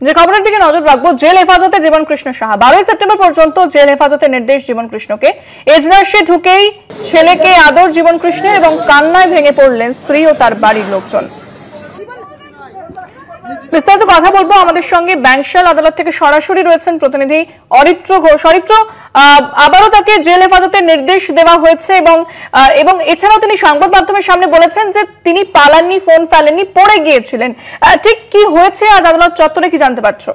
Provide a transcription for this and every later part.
যে খবরের দিকে নজর রাখবো, জেল হেফাজতে জীবন কৃষ্ণ সাহা। 12 সেপ্টেম্বর পর্যন্ত জেল হেফাজতের নির্দেশ জীবন কৃষ্ণকে। এজলাসে ঢুকেই ছেলেকে আদর জীবন কৃষ্ণের এবং কান্নায় ভেঙে পড়লেন স্ত্রী ও তার বাড়ির লোকজন। বিস্তারিত কথা বলবো, আমাদের সঙ্গে ব্যাংশাল আদালত থেকে সরাসরি রয়েছেন প্রতিনিধি অরিত্র ঘোষ। অরিত্র, আবারও তাকে জেল হেফাজতের নির্দেশ দেওয়া হয়েছে এবং এছাড়াও তিনি সংবাদ মাধ্যমের সামনে বলেছেন যে তিনি পালাননি, ফোন ফেলেননি, পড়ে গিয়েছিলেন। ঠিক কি হয়েছে আজ আদালত চত্বরে, কি জানতে পারছো?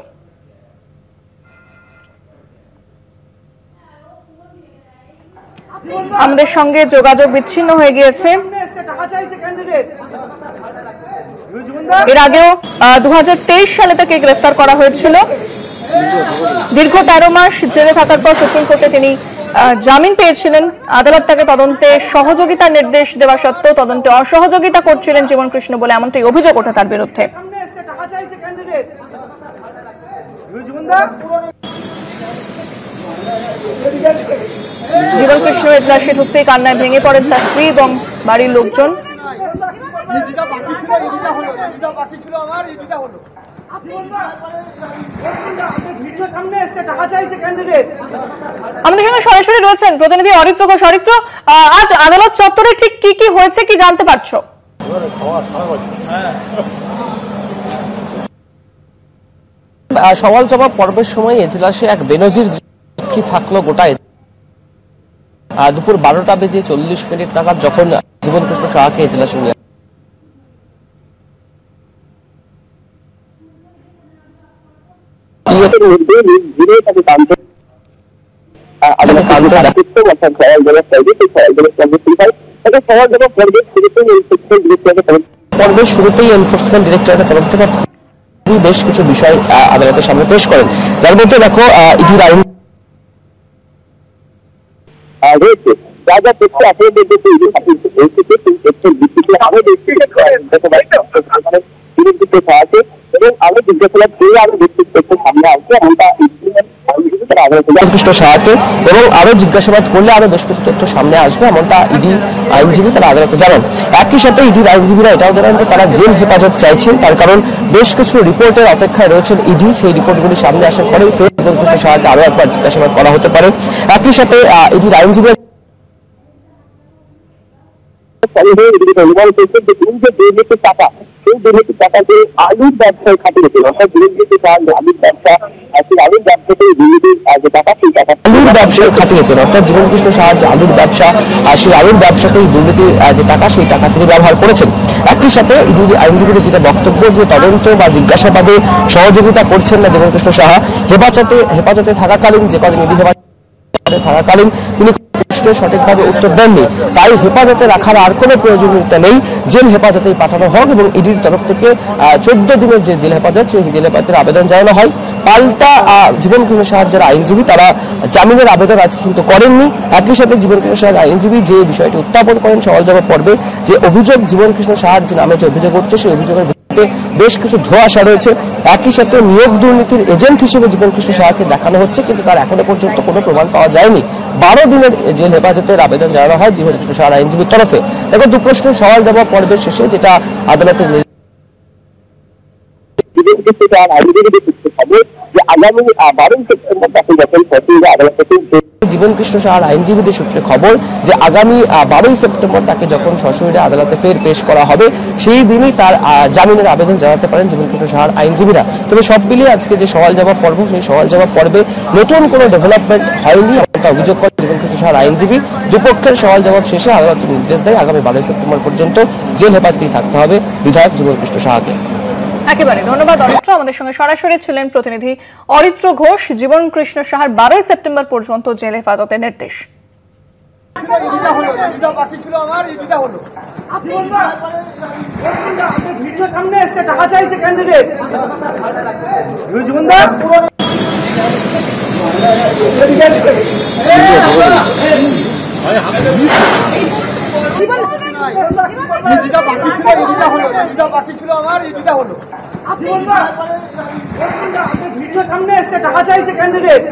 আমাদের সঙ্গে যোগাযোগ বিচ্ছিন্ন হয়ে গিয়েছে। এর আগেও 2023 সালে তাকে গ্রেফতার করা হয়েছিল। দীর্ঘ 13 মাস জেলে থাকার পর সুপ্রিম কোর্টে তিনি জামিন পেয়েছিলেন। আদালত তাকে তদন্তে সহযোগিতার নির্দেশ দেওয়া সত্ত্বেও তদন্তে অসহযোগিতা করছিলেন জীবন কৃষ্ণ বলে এমনটাই অভিযোগ ওঠে তার বিরুদ্ধে। জীবন কৃষ্ণ এজলাসে ঢুকতেই কান্নায় ভেঙে পড়েন তার স্ত্রী এবং বাড়ির লোকজন। আমাদের সঙ্গে সরাসরি রয়েছেন প্রতিনিধি অরিত্র ঘোষ। অরিত্র, আজ আদালত চত্বরে ঠিক কি কি হয়েছে, কি জানতে পারছো? সওয়াল জবাব পর্বের সময় এজলাসে এক বেনজির থাকলো গোটা। দুপুর 12টা বেজে 40 মিনিট নাগাদ যখন জীবন কৃষ্ণ সাহাকে এজলাসে নিয়ে পর্বের শুরুতেই এনফোর্সমেন্ট ডিরেক্টরেটের তরফ থেকে বেশ কিছু বিষয় আদালতের সামনে পেশ করেন, যার মধ্যে দেখো ইডির আইন রয়েছে, যা যা তথ্য আপনাদের এবং আরো জিজ্ঞাসাবাদ করে আরো বেশ কিছু তথ্য সামনে আসবে এমনটা কৃষ্ণ সাহাকে, এবং আরো জিজ্ঞাসাবাদ করলে আরো বেশ কিছু তথ্য সামনে আসবে এমনটা ইডি আইনজীবী তারা আদালতে জানান। একই সাথে ইডির আইনজীবীরা এটাও জানান যে তারা জেল হেফাজত চাইছেন, তার কারণ বেশ কিছু রিপোর্টের অপেক্ষায় রয়েছেন ইডি। সেই রিপোর্টগুলি সামনে আসার পরেই ফের জীবন কৃষ্ণ সাহাকে আরো একবার জিজ্ঞাসাবাদ করা হতে পারে। একই সাথে ইডির আইনজীবী টাকা, সেই দুর্নীতির টাকাকে আলুর ব্যবসায় খাটিয়েছিল, অর্থাৎ দুর্নীতি আলুর ব্যবসা, সেই আলুর ব্যবসা থেকে দুর্নীতির যে টাকা, সেই টাকা আলুর ব্যবসায় খাটিয়েছেন, অর্থাৎ জীবন কৃষ্ণ সাহার যে আলুর ব্যবসা, সেই আলুর ব্যবসাতেই দুর্নীতির যে টাকা, সেই টাকা তিনি ব্যবহার করেছেন। একই সাথে আইনজীবীদের যেটা বক্তব্য যে তদন্ত বা জিজ্ঞাসাবাদে সহযোগিতা করছেন না জীবন কৃষ্ণ সাহা। হেফাজতে থাকাকালীন, যে কদিন ইডি হেফাজতে থাকাকালীন তিনি সঠিকভাবে উত্তর দেননি, তাই হেফাজতে রাখার আর কোনো প্রয়োজনীয়তা নেই, জেল হেফাজতেই পাঠানো হোক। এবং ইডির তরফ থেকে 14 দিনের যে জেল হেফাজত, সেই জেল হেফাজতের আবেদন জানানো হয়। পাল্টা জীবন কৃষ্ণ সাহার যারা আইনজীবী তারা জামিনের আবেদন আজ কিন্তু করেননি। একই সাথে জীবন কৃষ্ণ সাহার আইনজীবী যে বিষয়টি উত্থাপন করেন সওয়াল জবাব পর্বে, যে অভিযোগ জীবন কৃষ্ণ সাহার যে নামে যে অভিযোগ হচ্ছে, সেই অভিযোগের বেশ কিছু ধোঁয়াশা রয়েছে। একই সাথে নিয়োগ দুর্নীতির এজেন্ট হিসেবে জীবন কৃষ্ণ সাহাকে দেখানো হচ্ছে, কিন্তু তার এখনো পর্যন্ত কোনো প্রমাণ পাওয়া যায়নি। 12 দিনের জেল হেফাজতের আবেদন জানানো হয় জীবন কৃষ্ণ সাহার আইনজীবীর তরফে। দেখো, দু প্রশ্নের সওয়াল জবাব পর্বের শেষে যেটা আদালতের আগামী 12 সেপ্টেম্বর তাকে যখন আদালত জীবন কৃষ্ণ সাহার আইনজীবীদের সূত্রে খবর যে আগামী 12 সেপ্টেম্বর তাকে যখন সশরীরে আদালতে ফের পেশ করা হবে, সেই দিনই তার জামিনের আবেদন জানাতে পারেন জীবন কৃষ্ণ সাহার আইনজীবীরা। তবে সব মিলিয়ে আজকে যে সওয়াল জবাব পর্ব, সেই সওয়াল জবাব পর্বে নতুন কোনো ডেভেলপমেন্ট হয়নি এমনটা অভিযোগ করে জীবন কৃষ্ণ সাহার আইনজীবী। দুপক্ষের সওয়াল জবাব শেষে আদালত নির্দেশ দেয় আগামী 12 সেপ্টেম্বর পর্যন্ত জেল হেফাজতেই থাকতে হবে বিধায়ক জীবন কৃষ্ণ সাহাকে। একেবারে ধন্যবাদ অরিত্র। আমাদের সঙ্গে সরাসরি ছিলেন প্রতিনিধি অরিত্র ঘোষ। জীবন কৃষ্ণ সাহার 12 সেপ্টেম্বর পর্যন্ত জেল হেফাজতের নির্দেশ। ভিডিও সামনে এসছে, টাকা চাইছে ক্যান্ডিডেট।